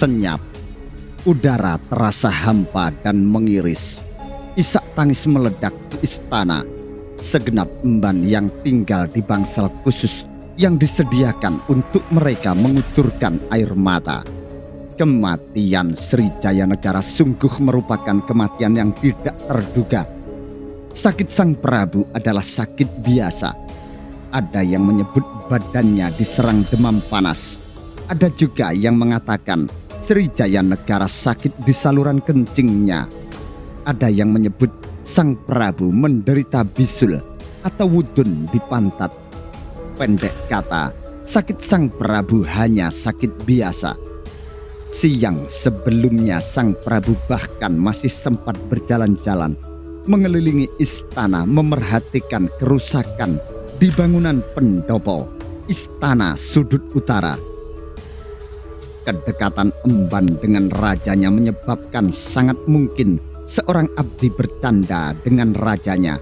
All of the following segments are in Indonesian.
senyap. Udara terasa hampa dan mengiris. Isak tangis meledak di istana. Segenap emban yang tinggal di bangsal khusus yang disediakan untuk mereka mengucurkan air mata. Kematian Sri Jayanegara sungguh merupakan kematian yang tidak terduga. Sakit Sang Prabu adalah sakit biasa. Ada yang menyebut badannya diserang demam panas. Ada juga yang mengatakan Sri Jayanegara sakit di saluran kencingnya. Ada yang menyebut Sang Prabu menderita bisul atau wudun di pantat. Pendek kata, sakit Sang Prabu hanya sakit biasa. Siang sebelumnya Sang Prabu bahkan masih sempat berjalan-jalan mengelilingi istana memerhatikan kerusakan di bangunan pendopo istana sudut utara. Kedekatan emban dengan rajanya menyebabkan sangat mungkin seorang abdi bercanda dengan rajanya.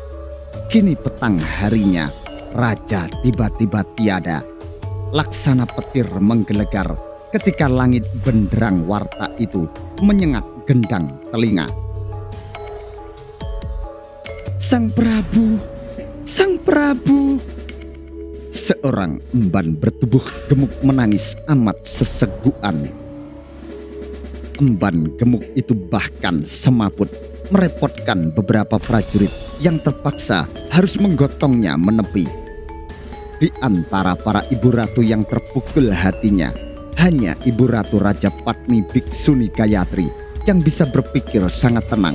Kini petang harinya, raja tiba-tiba tiada. Laksana petir menggelegar ketika langit benderang warta itu menyengat gendang telinga. Sang Prabu, Sang Prabu. Seorang emban bertubuh gemuk menangis amat seseguan. Emban gemuk itu bahkan semaput merepotkan beberapa prajurit yang terpaksa harus menggotongnya menepi. Di antara para ibu ratu yang terpukul hatinya, hanya Ibu Ratu Rajapatni Biksuni Gayatri yang bisa berpikir sangat tenang.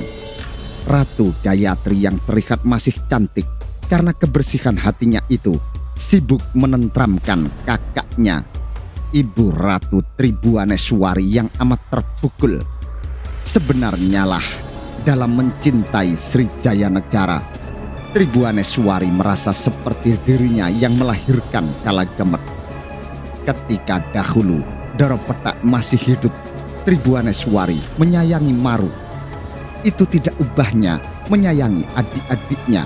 Ratu Gayatri yang terlihat masih cantik karena kebersihan hatinya itu sibuk menentramkan kakaknya, Ibu Ratu Tribuaneswari yang amat terpukul. Sebenarnya lah, dalam mencintai Sri Jayanegara, Tribuaneswari merasa seperti dirinya yang melahirkan Kalagemet. Ketika dahulu Doropetak masih hidup, Tribuaneswari menyayangi Maru. Itu tidak ubahnya menyayangi adik-adiknya.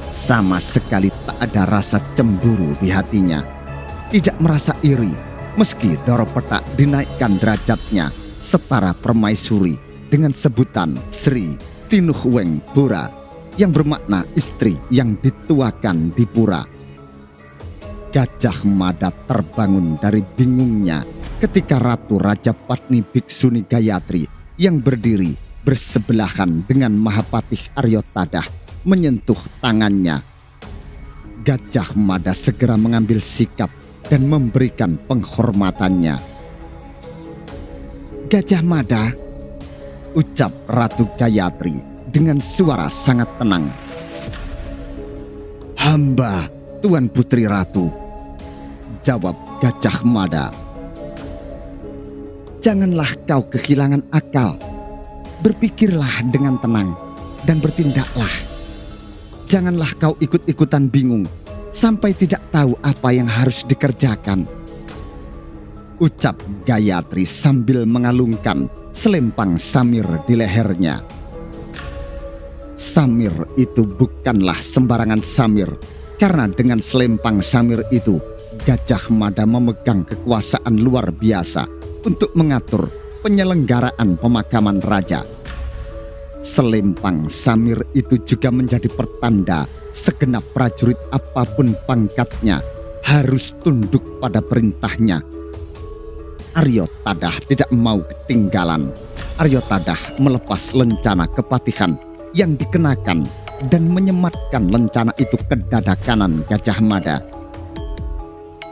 Sama sekali tak ada rasa cemburu di hatinya. Tidak merasa iri meski Doropetak dinaikkan derajatnya setara permaisuri dengan sebutan Sri Tinuhweng Pura yang bermakna istri yang dituakan di pura. Gajah Mada terbangun dari bingungnya ketika Ratu Rajapatni Biksuni Gayatri yang berdiri bersebelahan dengan Mahapatih Aryotadah menyentuh tangannya. Gajah Mada segera mengambil sikap dan memberikan penghormatannya. Gajah Mada, ucap Ratu Gayatri dengan suara sangat tenang. Hamba Tuan Putri Ratu, jawab Gajah Mada. Janganlah kau kehilangan akal. Berpikirlah dengan tenang dan bertindaklah. Janganlah kau ikut-ikutan bingung sampai tidak tahu apa yang harus dikerjakan. Ucap Gayatri sambil mengalungkan selempang samir di lehernya. Samir itu bukanlah sembarangan samir, karena dengan selempang samir itu Gajah Mada memegang kekuasaan luar biasa untuk mengatur penyelenggaraan pemakaman raja. Selempang samir itu juga menjadi pertanda segenap prajurit apapun pangkatnya harus tunduk pada perintahnya. Aryotadah tidak mau ketinggalan. Aryotadah melepas lencana kepatihan yang dikenakan dan menyematkan lencana itu ke dada kanan Gajah Mada.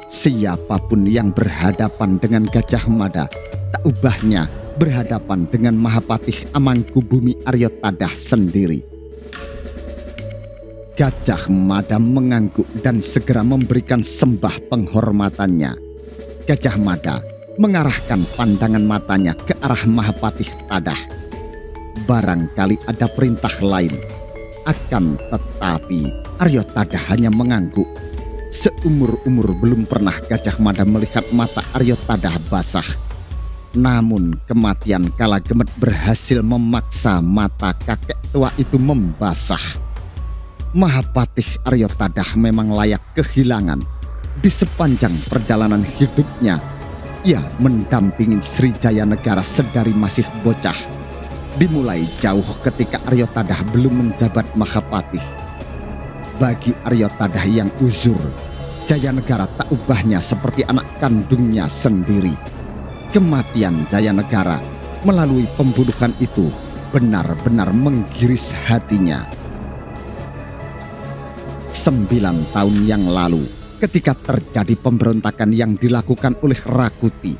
Siapapun yang berhadapan dengan Gajah Mada, tak ubahnya berhadapan dengan Mahapatih Amangkubumi Aryotadah sendiri. Gajah Mada mengangguk dan segera memberikan sembah penghormatannya. Gajah Mada mengarahkan pandangan matanya ke arah Mahapatih Tadah. Barangkali ada perintah lain. Akan tetapi Aryotadah hanya mengangguk. Seumur-umur belum pernah Gajah Mada melihat mata Aryotadah basah. Namun kematian Kalagemet berhasil memaksa mata kakek tua itu membasah. Mahapatih Aryotadah memang layak kehilangan. Di sepanjang perjalanan hidupnya, Ia mendampingi Srijaya Negara sedari masih bocah. Dimulai jauh ketika Arya Tadah belum menjabat Mahapatih. Bagi Arya Tadah yang uzur, Jaya Negara tak ubahnya seperti anak kandungnya sendiri. Kematian Jaya Negara melalui pembunuhan itu benar-benar menggiris hatinya. 9 tahun yang lalu, ketika terjadi pemberontakan yang dilakukan oleh Rakuti,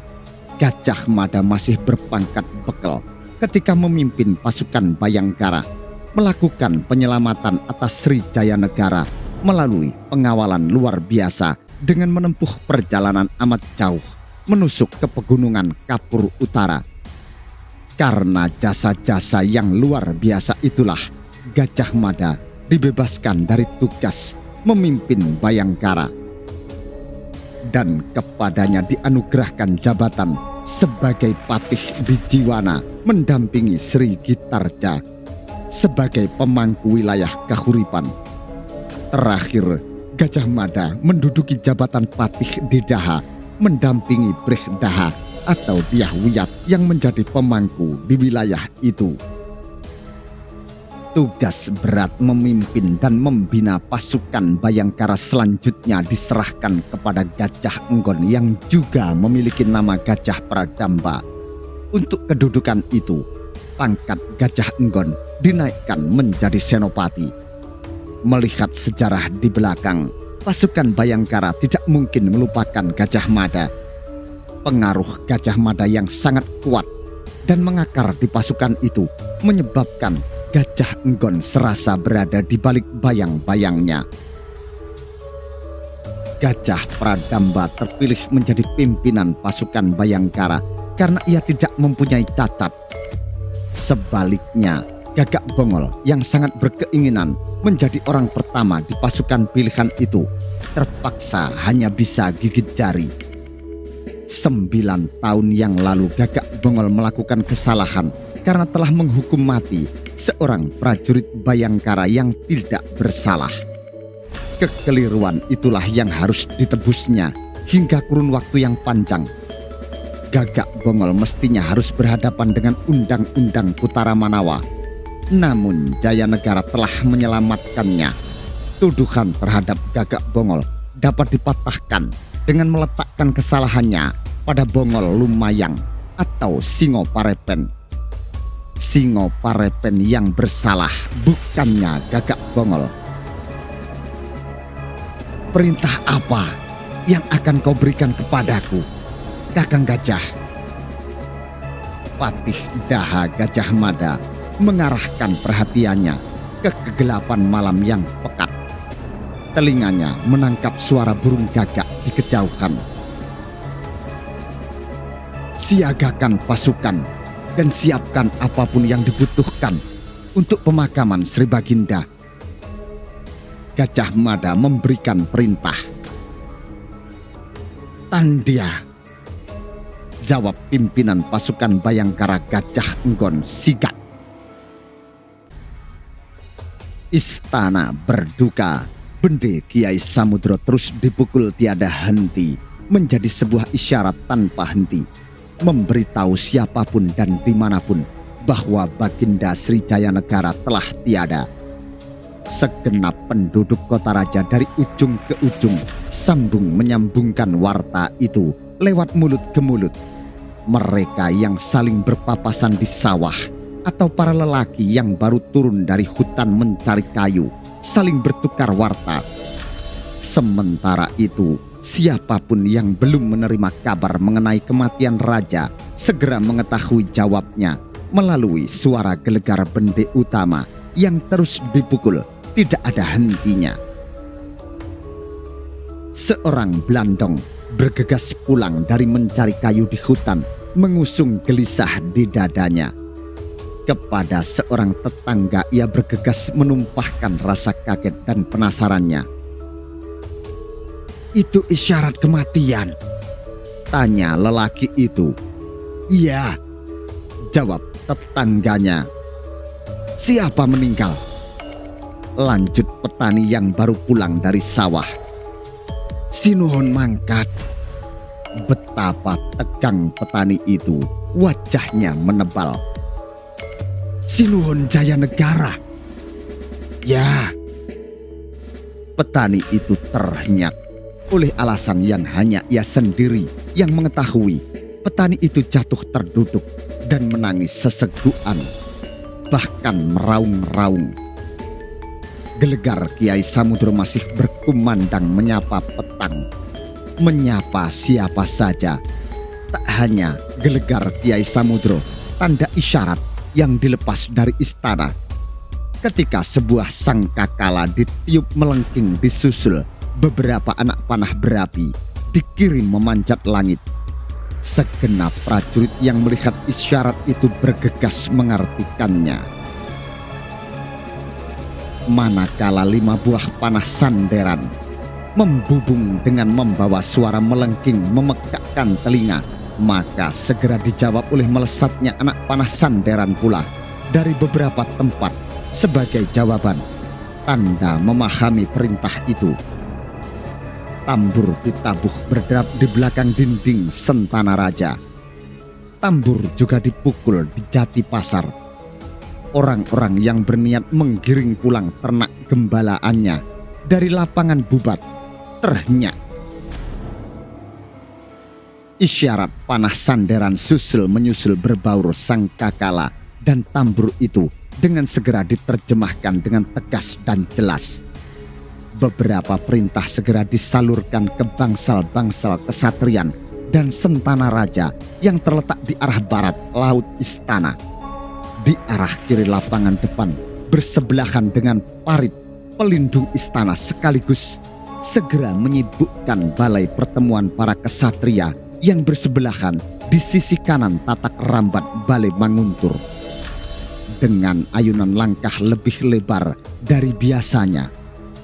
Gajah Mada masih berpangkat bekel ketika memimpin pasukan Bayangkara melakukan penyelamatan atas Srijaya Negara melalui pengawalan luar biasa dengan menempuh perjalanan amat jauh menusuk ke pegunungan Kapur Utara. Karena jasa-jasa yang luar biasa itulah Gajah Mada dibebaskan dari tugas memimpin Bayangkara. Dan kepadanya dianugerahkan jabatan sebagai Patih Bijiwana mendampingi Sri Gitarja sebagai pemangku wilayah Kahuripan. Terakhir, Gajah Mada menduduki jabatan Patih Didaha mendampingi Brihdaha atau Dyah Wiyat yang menjadi pemangku di wilayah itu. Tugas berat memimpin dan membina pasukan Bayangkara selanjutnya diserahkan kepada Gajah Enggon yang juga memiliki nama Gajah Pradamba. Untuk kedudukan itu, pangkat Gajah Enggon dinaikkan menjadi senopati. Melihat sejarah di belakang, pasukan Bayangkara tidak mungkin melupakan Gajah Mada. Pengaruh Gajah Mada yang sangat kuat dan mengakar di pasukan itu menyebabkan Gajah Enggon serasa berada di balik bayang-bayangnya. Gajah Pradamba terpilih menjadi pimpinan pasukan Bayangkara karena ia tidak mempunyai cacat. Sebaliknya, Gagak Bongol yang sangat berkeinginan menjadi orang pertama di pasukan pilihan itu terpaksa hanya bisa gigit jari. 9 tahun yang lalu Gagak Bongol melakukan kesalahan karena telah menghukum mati seorang prajurit Bayangkara yang tidak bersalah. Kekeliruan itulah yang harus ditebusnya hingga kurun waktu yang panjang. Gagak Bongol mestinya harus berhadapan dengan Undang-Undang Kutara Manawa. Namun Jaya Negara telah menyelamatkannya. Tuduhan terhadap Gagak Bongol dapat dipatahkan dengan meletakkan kesalahannya pada Bongol Lumayang atau Singo Parepen. Singo Parepen yang bersalah, bukannya Gagak Bongol. Perintah apa yang akan kau berikan kepadaku, Kakang Gajah? Patih Daha Gajah Mada mengarahkan perhatiannya ke kegelapan malam yang pekat. Telinganya menangkap suara burung gagak di kejauhan. Siagakan pasukan dan siapkan apapun yang dibutuhkan untuk pemakaman Sri Baginda. Gajah Mada memberikan perintah. Tandia, jawab pimpinan pasukan Bayangkara Gajah Enggon sigap. Istana berduka. Bende Kiai Samudro terus dipukul tiada henti, menjadi sebuah isyarat tanpa henti, memberitahu siapapun dan dimanapun bahwa Baginda Srijaya Negara telah tiada. Segenap penduduk kota raja dari ujung ke ujung sambung menyambungkan warta itu lewat mulut ke mulut. Mereka yang saling berpapasan di sawah atau para lelaki yang baru turun dari hutan mencari kayu saling bertukar warta. Sementara itu, siapapun yang belum menerima kabar mengenai kematian raja segera mengetahui jawabnya melalui suara gelegar bende utama yang terus dipukul tidak ada hentinya. Seorang Blandong bergegas pulang dari mencari kayu di hutan, mengusung gelisah di dadanya. Kepada seorang tetangga ia bergegas menumpahkan rasa kaget dan penasarannya. Itu isyarat kematian, tanya lelaki itu. Iya, jawab tetangganya. Siapa meninggal? Lanjut petani yang baru pulang dari sawah. Sinuhun mangkat, Betapa tegang petani itu, wajahnya menebal. "Sinuhun Jaya Negara." "Ya." Petani itu terhenyak oleh alasan yang hanya ia sendiri yang mengetahui. Petani itu jatuh terduduk dan menangis sesegukan, bahkan meraung-raung. Gelegar Kiai Samudro masih berkumandang menyapa petang, menyapa siapa saja. Tak hanya gelegar Kiai Samudro, tanda isyarat yang dilepas dari istana. Ketika sebuah sangkakala ditiup melengking disusul beberapa anak panah berapi dikirim memanjat langit. Segenap prajurit yang melihat isyarat itu bergegas mengartikannya. Manakala 5 buah panah sanderan membubung dengan membawa suara melengking memekakkan telinga, maka segera dijawab oleh melesatnya anak panah sanderan pula dari beberapa tempat sebagai jawaban, tanda memahami perintah itu. Tambur ditabuh berderap di belakang dinding Sentana Raja. Tambur juga dipukul di Jati Pasar. Orang-orang yang berniat menggiring pulang ternak gembalaannya dari lapangan Bubat terhenyak. Isyarat panah sanderan susul menyusul berbaur sangkakala dan tambur itu dengan segera diterjemahkan dengan tegas dan jelas. Beberapa perintah segera disalurkan ke bangsal-bangsal kesatrian dan Sentana Raja yang terletak di arah barat laut istana. Di arah kiri lapangan depan bersebelahan dengan parit pelindung istana sekaligus segera menyibukkan balai pertemuan para kesatria yang bersebelahan di sisi kanan tatak rambat balai Manguntur. Dengan ayunan langkah lebih lebar dari biasanya,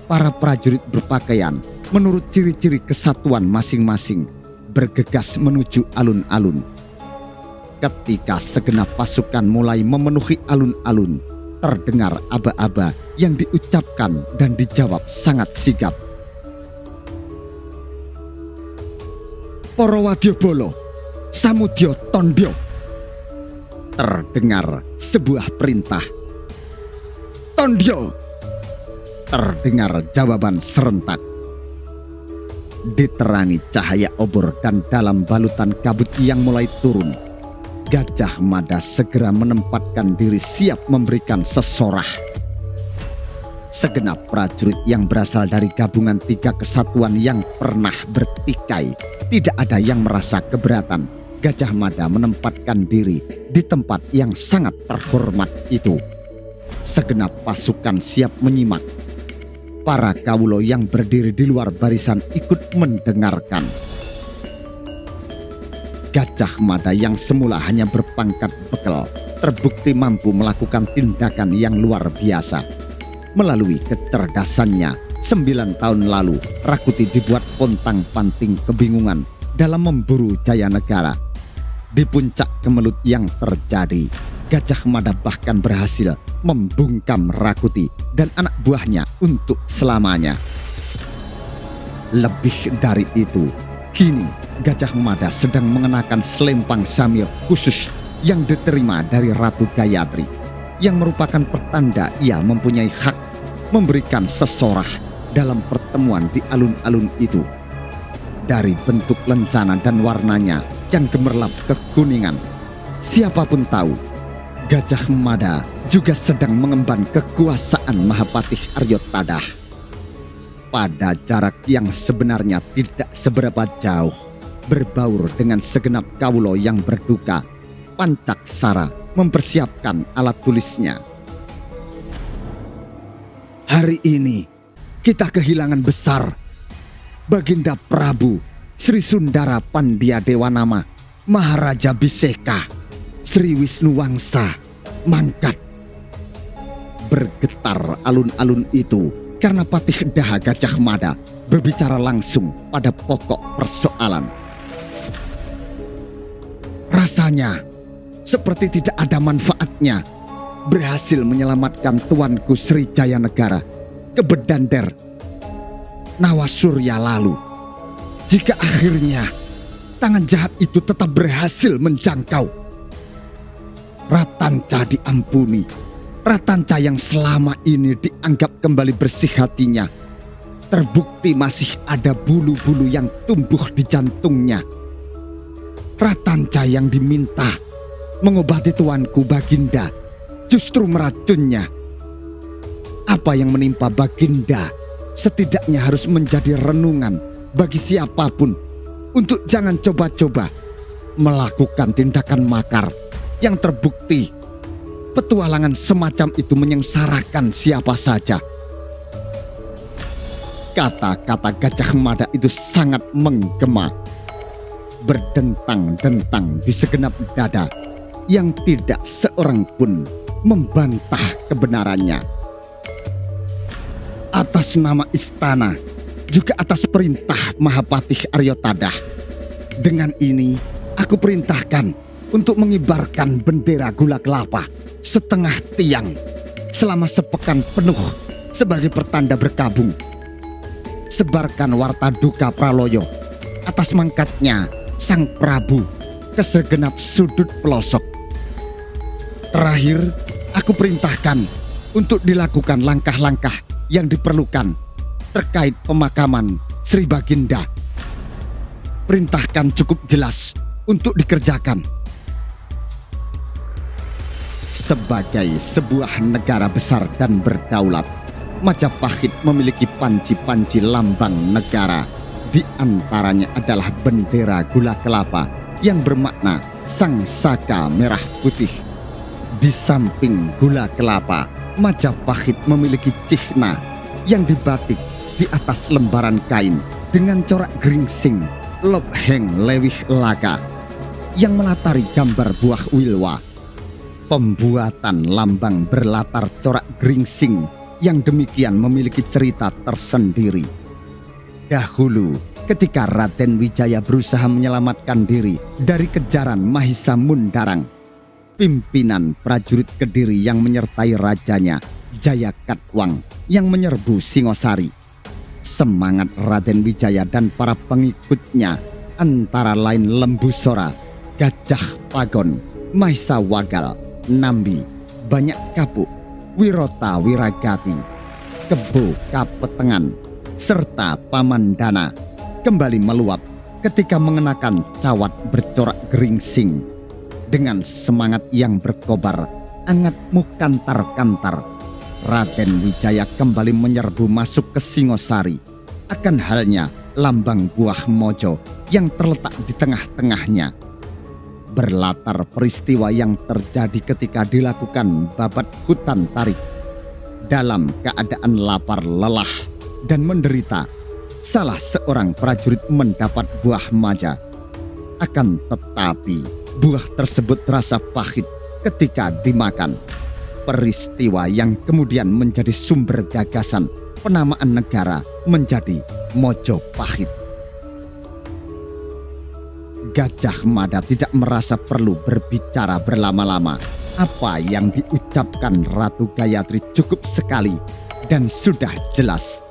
para prajurit berpakaian menurut ciri-ciri kesatuan masing-masing bergegas menuju alun-alun. Ketika segenap pasukan mulai memenuhi alun-alun, terdengar aba-aba yang diucapkan dan dijawab sangat sigap. "Para wadyabala, samudya tandha." Terdengar sebuah perintah. "Tandha." Terdengar jawaban serentak. Diterangi cahaya obor dan dalam balutan kabut yang mulai turun, Gajah Mada segera menempatkan diri siap memberikan sesorah. Segenap prajurit yang berasal dari gabungan 3 kesatuan yang pernah bertikai, tidak ada yang merasa keberatan Gajah Mada menempatkan diri di tempat yang sangat terhormat itu. Segenap pasukan siap menyimak. Para kawulo yang berdiri di luar barisan ikut mendengarkan. Gajah Mada yang semula hanya berpangkat bekel terbukti mampu melakukan tindakan yang luar biasa. Melalui kecerdasannya, 9 tahun lalu Rakuti dibuat pontang-panting kebingungan dalam memburu Jaya Negara. Di puncak kemelut yang terjadi, Gajah Mada bahkan berhasil membungkam Rakuti dan anak buahnya untuk selamanya. Lebih dari itu, kini Gajah Mada sedang mengenakan selempang samir khusus yang diterima dari Ratu Gayatri, yang merupakan pertanda ia mempunyai hak memberikan sesorah dalam pertemuan di alun-alun itu. Dari bentuk lencana dan warnanya yang gemerlap kekuningan, siapapun tahu Gajah Mada juga sedang mengemban kekuasaan Mahapatih Aryotadah. Pada jarak yang sebenarnya tidak seberapa jauh, berbaur dengan segenap kawulo yang berduka, Pancaksara mempersiapkan alat tulisnya. "Hari ini kita kehilangan besar Baginda Prabu Sri Sundara Pandyadewanama Maharaja Biseka Sri Wisnuwangsa mangkat." Bergetar alun-alun itu karena Patih Daha Gajah Mada berbicara langsung pada pokok persoalan. Rasanya seperti tidak ada manfaatnya berhasil menyelamatkan tuanku Sri Jaya Negara ke Bedander Nawasurya lalu, jika akhirnya tangan jahat itu tetap berhasil menjangkau. Ratanca diampuni. Ratanca yang selama ini dianggap kembali bersih hatinya, terbukti masih ada bulu-bulu yang tumbuh di jantungnya. Ratanca yang diminta mengobati tuanku Baginda justru meracunnya. Apa yang menimpa Baginda setidaknya harus menjadi renungan bagi siapapun untuk jangan coba-coba melakukan tindakan makar yang terbukti petualangan semacam itu menyengsarakan siapa saja. Kata-kata Gajah Mada itu sangat menggema, berdentang-dentang di segenap dada yang tidak seorang pun membantah kebenarannya. Atas nama istana, juga atas perintah Mahapatih Aryotadah, dengan ini aku perintahkan untuk mengibarkan bendera gula kelapa setengah tiang selama sepekan penuh sebagai pertanda berkabung. Sebarkan warta duka Praloyo atas mangkatnya Sang Prabu ke segenap sudut pelosok. Terakhir, aku perintahkan untuk dilakukan langkah-langkah yang diperlukan terkait pemakaman Sri Baginda. Perintahkan cukup jelas untuk dikerjakan. Sebagai sebuah negara besar dan berdaulat, Majapahit memiliki panci-panci lambang negara. Di antaranya adalah bendera gula kelapa yang bermakna sang saka merah putih. Di samping gula kelapa, Majapahit memiliki cihna yang dibatik di atas lembaran kain dengan corak geringsing Lop Heng Lewih Laga yang melatari gambar buah wilwa. Pembuatan lambang berlatar corak geringsing yang demikian memiliki cerita tersendiri. Dahulu, ketika Raden Wijaya berusaha menyelamatkan diri dari kejaran Mahisa Mundarang, pimpinan prajurit Kediri yang menyertai rajanya, Jaya Katwang, yang menyerbu Singosari. Semangat Raden Wijaya dan para pengikutnya antara lain Lembu Sora, Gajah Pagon, Mahisa Wagal, Nambi, Banyak Kapuk, Wirota Wiragati, Kebo Kapetengan, serta Pamandana kembali meluap ketika mengenakan cawat bercorak geringsing. Dengan semangat yang berkobar, angatmu kantar-kantar, Raden Wijaya kembali menyerbu masuk ke Singosari. Akan halnya lambang buah mojo yang terletak di tengah-tengahnya. Berlatar peristiwa yang terjadi ketika dilakukan babat hutan tarik. Dalam keadaan lapar, lelah, dan menderita, salah seorang prajurit mendapat buah maja. Akan tetapi, buah tersebut terasa pahit ketika dimakan. Peristiwa yang kemudian menjadi sumber gagasan penamaan negara menjadi Mojopahit. Gajah Mada tidak merasa perlu berbicara berlama-lama. Apa yang diucapkan Ratu Gayatri cukup sekali dan sudah jelas.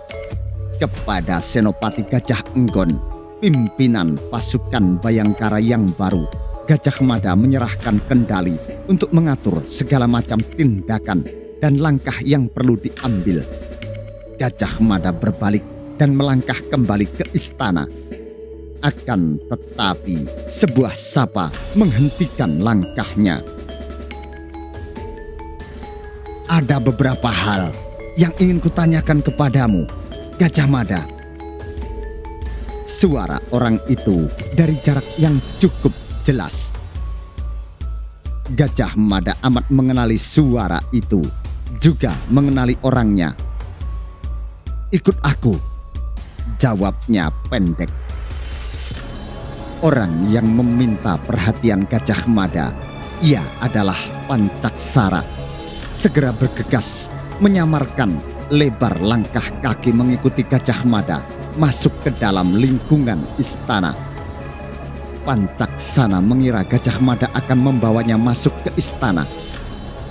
Kepada Senopati Gajah Enggon, pimpinan pasukan Bayangkara yang baru, Gajah Mada menyerahkan kendali untuk mengatur segala macam tindakan dan langkah yang perlu diambil. Gajah Mada berbalik dan melangkah kembali ke istana. Akan tetapi, sebuah sapa menghentikan langkahnya. Ada beberapa hal yang ingin kutanyakan kepadamu, Gajah Mada. Suara orang itu dari jarak yang cukup jelas. Gajah Mada amat mengenali suara itu, juga mengenali orangnya. Ikut aku, jawabnya pendek. Orang yang meminta perhatian Gajah Mada, ia adalah Pancaksara. Segera bergegas, menyamarkan lebar langkah kaki mengikuti Gajah Mada masuk ke dalam lingkungan istana. Pancaksana mengira Gajah Mada akan membawanya masuk ke istana.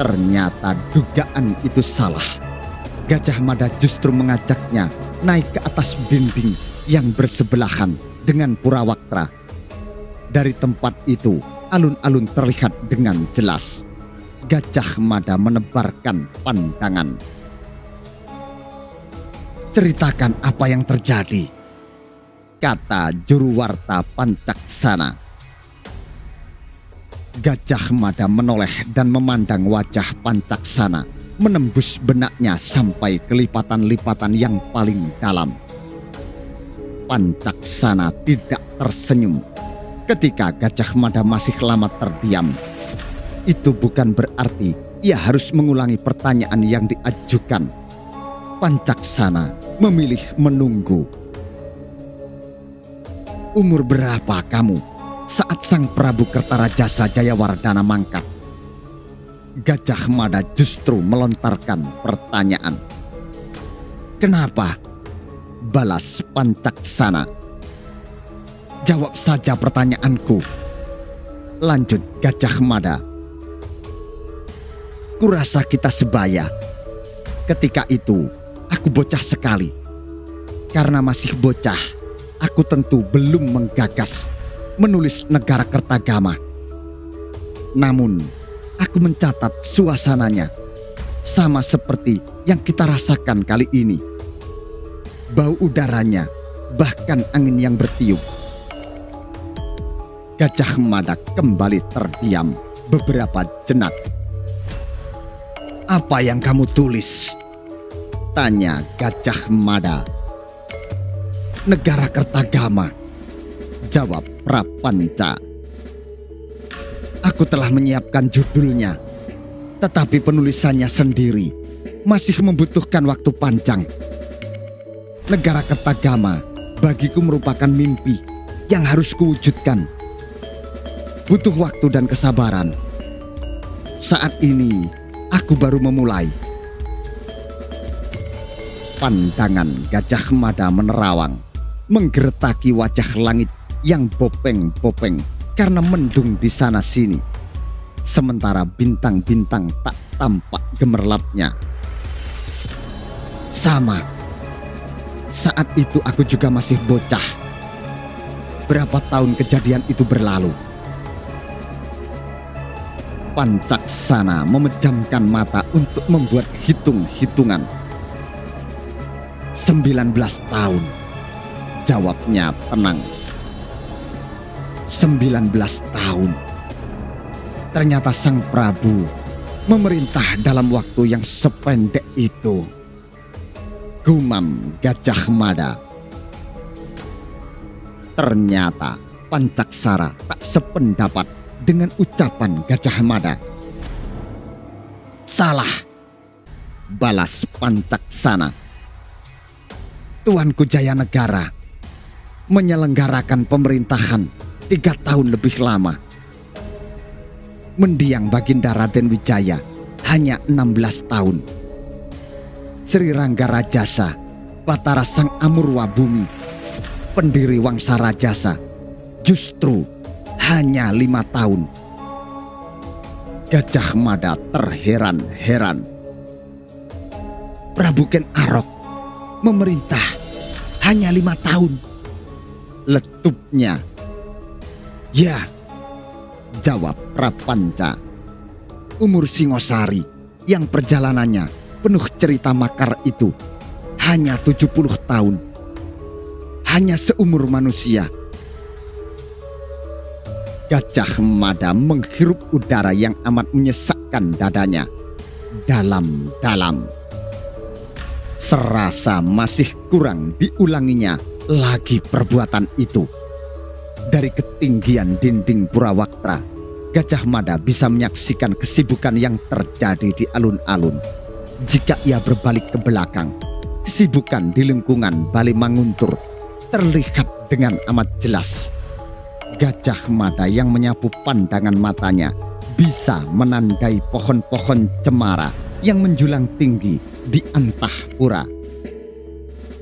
Ternyata dugaan itu salah. Gajah Mada justru mengajaknya naik ke atas dinding yang bersebelahan dengan Purawaktra. Dari tempat itu, alun-alun terlihat dengan jelas. Gajah Mada menebarkan pandangan. "Ceritakan apa yang terjadi," kata Juruwarta Pancaksana. Gajah Mada menoleh dan memandang wajah Pancaksana, menembus benaknya sampai ke lipatan-lipatan yang paling dalam. Pancaksana tidak tersenyum ketika Gajah Mada masih lama terdiam. Itu bukan berarti ia harus mengulangi pertanyaan yang diajukan. Pancaksana memilih menunggu. "Umur berapa kamu saat Sang Prabu Kertarajasa Jayawardhana mangkat?" Gajah Mada justru melontarkan pertanyaan. "Kenapa?" balas Pancaksana. "Jawab saja pertanyaanku," lanjut Gajah Mada. "Kurasa kita sebaya. Ketika itu aku bocah sekali. Karena masih bocah, aku tentu belum menggagas menulis Negara Kertagama. Namun, aku mencatat suasananya sama seperti yang kita rasakan kali ini. Bau udaranya, bahkan angin yang bertiup." Gajah Mada kembali terdiam beberapa jenak. "Apa yang kamu tulis?" tanya Gajah Mada. "Negara Kertagama," jawab Prapanca. "Aku telah menyiapkan judulnya, tetapi penulisannya sendiri masih membutuhkan waktu panjang. Negara Kertagama bagiku merupakan mimpi yang harus kuwujudkan. Butuh waktu dan kesabaran. Saat ini aku baru memulai." Pandangan Gajah Mada menerawang, menggeretaki wajah langit yang bopeng-bopeng karena mendung di sana-sini. Sementara bintang-bintang tak tampak gemerlapnya. "Sama. Saat itu aku juga masih bocah. Berapa tahun kejadian itu berlalu?" Pancaksana memejamkan mata untuk membuat hitung-hitungan. 19 tahun, jawabnya tenang. 19 tahun. Ternyata Sang Prabu memerintah dalam waktu yang sependek itu, gumam Gajah Mada. Ternyata Pancaksara tak sependapat dengan ucapan Gajah Mada. "Salah," balas Pancaksana. "Tuanku Jayanegara menyelenggarakan pemerintahan 3 tahun lebih lama. Mendiang Baginda Raden Wijaya hanya 16 tahun. Sri Rangga Rajasa, Batara Sang Amurwa Bumi, pendiri Wangsa Rajasa, justru hanya 5 tahun. Gajah Mada terheran-heran. "Prabu Ken Arok memerintah hanya 5 tahun. Letupnya. "Ya," jawab Prapanca. "Umur Singosari yang perjalanannya penuh cerita makar itu hanya 70 tahun. Hanya seumur manusia." Gajah Mada menghirup udara yang amat menyesakkan dadanya dalam-dalam. Serasa masih kurang diulanginya lagi perbuatan itu. Dari ketinggian dinding Purawaktra, Gajah Mada bisa menyaksikan kesibukan yang terjadi di alun-alun. Jika ia berbalik ke belakang, kesibukan di lingkungan Bale Manguntur terlihat dengan amat jelas. Gajah Mada yang menyapu pandangan matanya bisa menandai pohon-pohon cemara yang menjulang tinggi di Antahpura.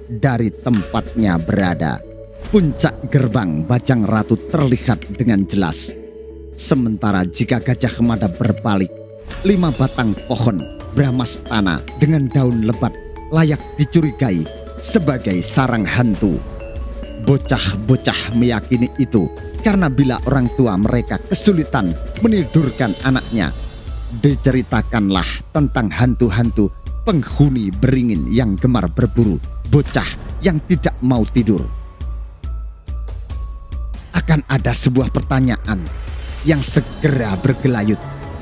Dari tempatnya berada, puncak gerbang Bajang Ratu terlihat dengan jelas. Sementara jika Gajah Mada berbalik, 5 batang pohon Brahmastana dengan daun lebat layak dicurigai sebagai sarang hantu. Bocah-bocah meyakini itu karena bila orang tua mereka kesulitan menidurkan anaknya, diceritakanlah tentang hantu-hantu penghuni beringin yang gemar berburu bocah yang tidak mau tidur. Akan ada sebuah pertanyaan yang segera bergelayut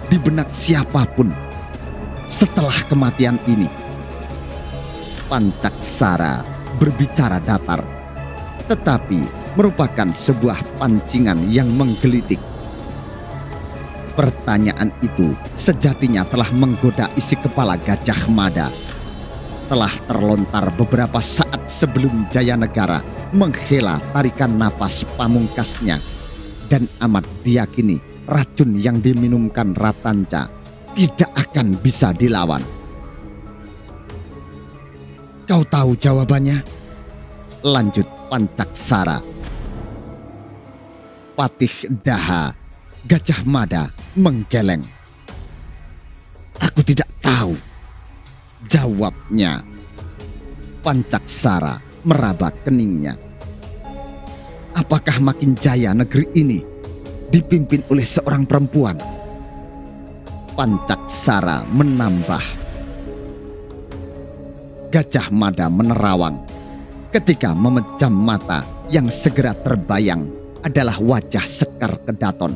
di benak siapapun setelah kematian ini. Pancaksara berbicara datar, tetapi merupakan sebuah pancingan yang menggelitik. Pertanyaan itu sejatinya telah menggoda isi kepala Gajah Mada. Telah terlontar beberapa saat sebelum Jayanegara menghela tarikan napas pamungkasnya, dan amat diyakini racun yang diminumkan Ratanca tidak akan bisa dilawan. Kau tahu jawabannya? Lanjut Pancaksara. Patih Daha Gajah Mada menggeleng. Aku tidak tahu, jawabnya. Pancaksara meraba keningnya. Apakah makin jaya negeri ini dipimpin oleh seorang perempuan? Pancaksara menambah. Gajah Mada menerawang ketika memejam mata. Yang segera terbayang adalah wajah Sekar Kedaton,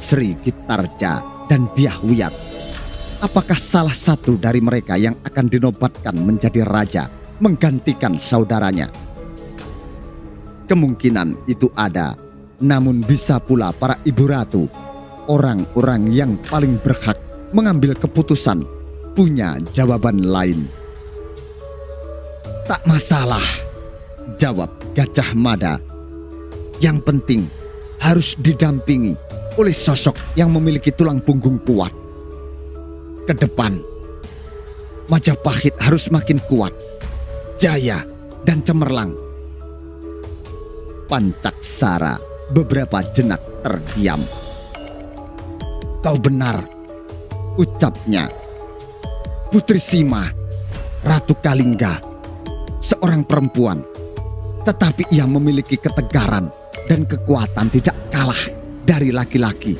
Sri Gitarja, dan Dyah Wiyat. Apakah salah satu dari mereka yang akan dinobatkan menjadi raja menggantikan saudaranya? Kemungkinan itu ada, namun bisa pula para ibu ratu, orang-orang yang paling berhak mengambil keputusan, punya jawaban lain. Tak masalah, jawab Gajah Mada. Yang penting harus didampingi oleh sosok yang memiliki tulang punggung kuat. Ke depan, Majapahit harus makin kuat, jaya, dan cemerlang. Pancaksara beberapa jenak terdiam. Kau benar, ucapnya. Putri Sima, Ratu Kalingga, seorang perempuan, tetapi ia memiliki ketegaran dan kekuatan tidak kalah dari laki-laki.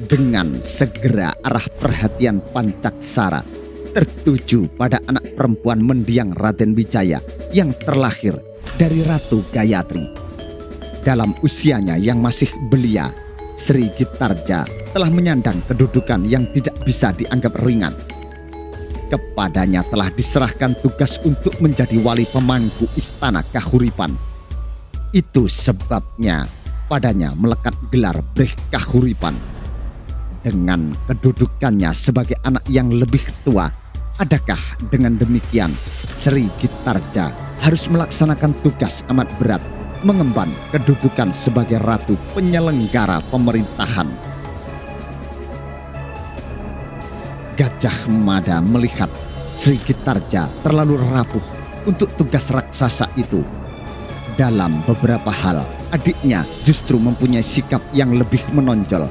Dengan segera arah perhatian Pancaksara tertuju pada anak perempuan mendiang Raden Wijaya yang terlahir dari Ratu Gayatri. Dalam usianya yang masih belia, Sri Gitarja telah menyandang kedudukan yang tidak bisa dianggap ringan. Kepadanya telah diserahkan tugas untuk menjadi wali pemangku istana Kahuripan. Itu sebabnya padanya melekat gelar Breh Kahuripan. Dengan kedudukannya sebagai anak yang lebih tua, adakah dengan demikian Sri Gitarja harus melaksanakan tugas amat berat mengemban kedudukan sebagai ratu penyelenggara pemerintahan? Gajah Mada melihat Sri Gitarja terlalu rapuh untuk tugas raksasa itu. Dalam beberapa hal, adiknya justru mempunyai sikap yang lebih menonjol,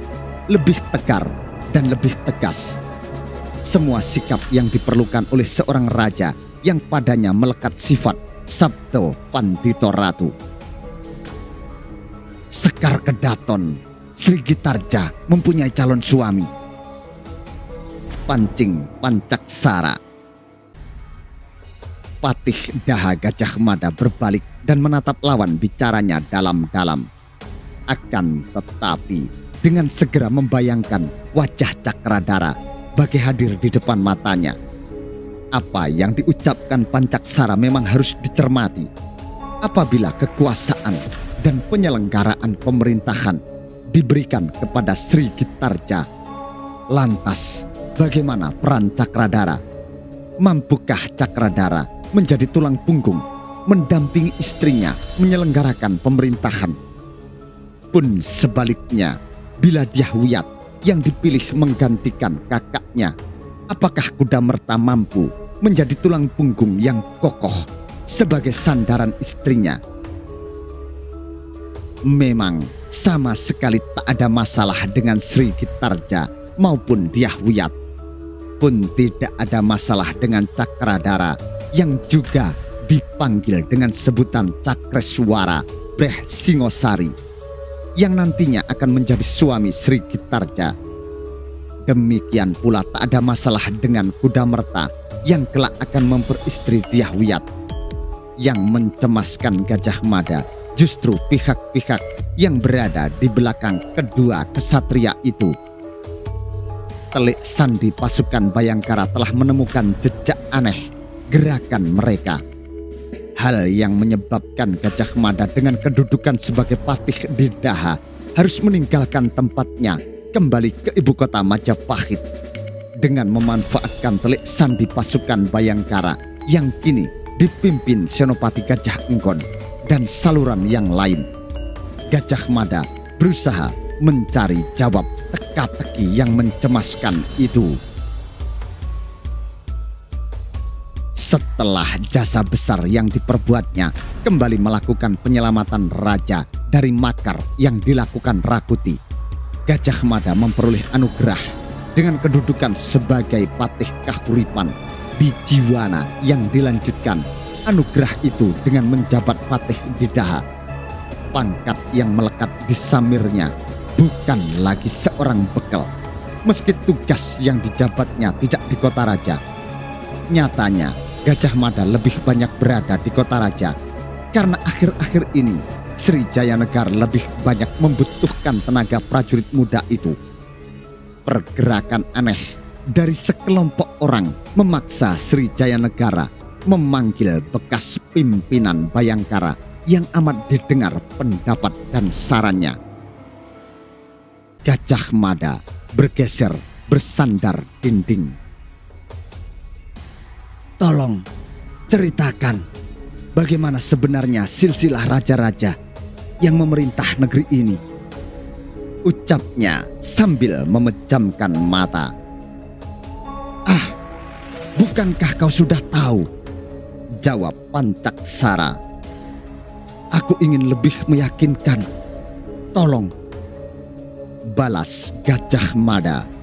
lebih tegar, dan lebih tegas. Semua sikap yang diperlukan oleh seorang raja yang padanya melekat sifat Sabdo Pandito Ratu. Sekar Kedaton, Sri Gitarja mempunyai calon suami. Pancing Pancaksara. Patih Daha Gajah Mada berbalik dan menatap lawan bicaranya dalam-dalam. Akan tetapi dengan segera membayangkan wajah Cakradara bagai hadir di depan matanya. Apa yang diucapkan Pancaksara memang harus dicermati. Apabila kekuasaan dan penyelenggaraan pemerintahan diberikan kepada Sri Gitarja, lantas bagaimana peran Cakradara? Mampukah Cakradara menjadi tulang punggung, mendampingi istrinya menyelenggarakan pemerintahan? Pun sebaliknya, bila Dyah Wiyat yang dipilih menggantikan kakaknya, apakah Kudamerta mampu menjadi tulang punggung yang kokoh sebagai sandaran istrinya? Memang sama sekali tak ada masalah dengan Sri Gitarja maupun Dyah Wiyat. Pun tidak ada masalah dengan Cakradara yang juga dipanggil dengan sebutan Cakreswara Breh Singosari yang nantinya akan menjadi suami Sri Gitarja. Demikian pula tak ada masalah dengan Kudamerta yang kelak akan memperistri Dyahwiyat. Yang mencemaskan Gajah Mada justru pihak-pihak yang berada di belakang kedua kesatria itu. Telik sandi pasukan Bayangkara telah menemukan jejak aneh gerakan mereka. Hal yang menyebabkan Gajah Mada dengan kedudukan sebagai patih di Daha harus meninggalkan tempatnya kembali ke ibu kota Majapahit dengan memanfaatkan telik sandi pasukan Bayangkara yang kini dipimpin Senopati Gajah Enggon dan saluran yang lain. Gajah Mada berusaha mencari jawab teka-teki yang mencemaskan itu. Setelah jasa besar yang diperbuatnya kembali melakukan penyelamatan raja dari makar yang dilakukan Rakuti, Gajah Mada memperoleh anugerah dengan kedudukan sebagai patih Kahuripan di Jiwana yang dilanjutkan anugerah itu dengan menjabat patih di Daha. Pangkat yang melekat di samirnya bukan lagi seorang bekal, meski tugas yang dijabatnya tidak di kota raja. Nyatanya Gajah Mada lebih banyak berada di kota raja karena akhir-akhir ini Sri Jayanegara lebih banyak membutuhkan tenaga prajurit muda itu. Pergerakan aneh dari sekelompok orang memaksa Sri Jayanegara memanggil bekas pimpinan Bayangkara yang amat didengar pendapat dan sarannya. Gajah Mada bergeser bersandar dinding. Tolong ceritakan bagaimana sebenarnya silsilah raja-raja yang memerintah negeri ini, ucapnya sambil memejamkan mata. Ah, bukankah kau sudah tahu? Jawab Pancaksara. Aku ingin lebih meyakinkan. Tolong. Balas Gajah Mada.